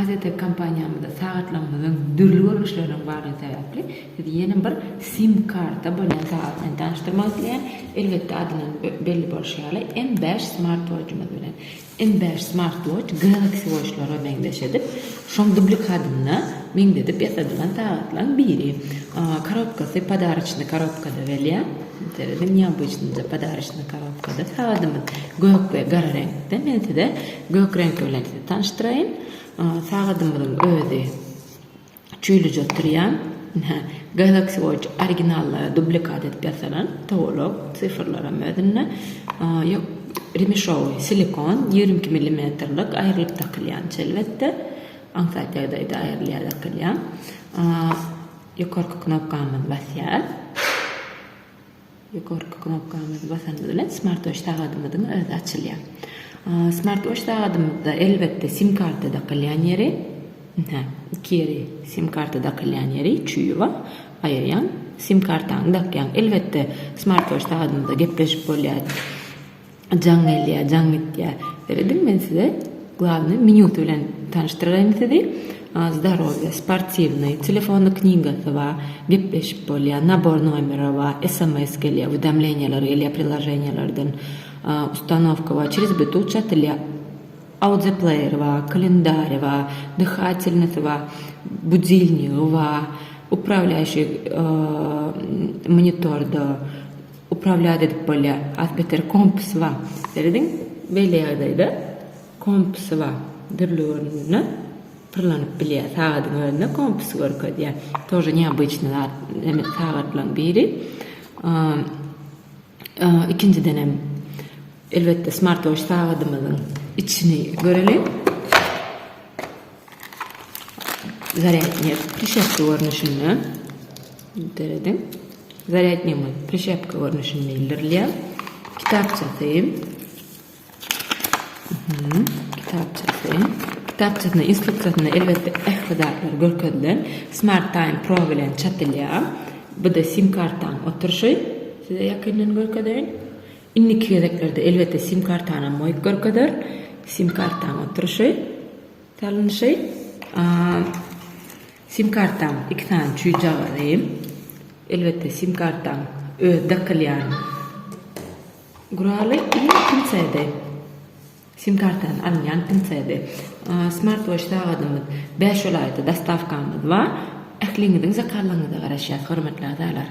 Gazetek kampanyamızda saatlamızın dürlü görüşlerinin barı sebepli yeni bir sim karta bolan saatini tanıştırmak dilen elbette adının belli bir şeyle M5 smartwatch'umuz bilen M5 smartwatch Galaxy Watch'lara bendeşedip şon duplikatını men dedip yasadılan saatlan biri коробкасы подарочный коробкада velya необычный подарочный коробкада saatimiz gök ve kara renkte men size gök renk bilen tanıştırayım. Saatımızın özü çüylüce oturuyan Galaxy Watch originalları duplikat edip yasalan toğuluk sıfırlara mödünne remişovi silikon 22 mm'lik ayrılıp takılyan çelvette ansaytlardaydı ayrılıya takılyan yukarı knopkamız basar yukarı knopkamız basanız bilen smartwatch saatımızın özü açılyan. Smartwatch saatımızda elbette sim kartı takılyan yeri iki yeri sim kartı takılyan yeri çüyüva ayıryan sim kartını takyan elbette smartwatch saatımızda gepleşip bolyat Жаңылия, жаңытия. Dedim ben size. Главное, меню bilen tanıştırayım sizi. Здоровье, спортивный, телефонный книгасы var, gepleşip bolya, nabor номера var, SMS geliyor, уведомлениялар или приложениялардан установка var, через Bluetooth çatılıyor. Аудиоплеер var, календарь var, дыхательница var, будильник var, управляющий мониторда upravljat edip bolya asbeter kompas var. Dedim veliyadaydı. Kompas var. Dürlüğünü pırlanıp bilye sağadın önüne kompas görkod ya. Тоже необычный sağatlan biri. İkinci dönem elbette smartwatch sağadımızın içini görelim. Зарядник прищепка görünüşünü dedim. Заряднимый прищепка görünüşünü ilerleyen kitapçasıyım. Kitapçasının instruksiyasını elbette ehvadatlar görkedilen Smart Time Pro bilen çatılıyor. Bu da sim karttan oturuşu size yakından görkedilen. İnnik yedeklerde elbette sim kartana moyuk görkediler. Sim karttan oturuşu salınışı. Sim karttan iki tane çüycağıdayım. Elbette sim karttan dakılyan guralı iyi kimsede sim karttan alınyan kimsede smartwatch sağadımız 5 olayda dastavkamız var. Eklingidin zakarlanıda garaşyat hürmetli adalar.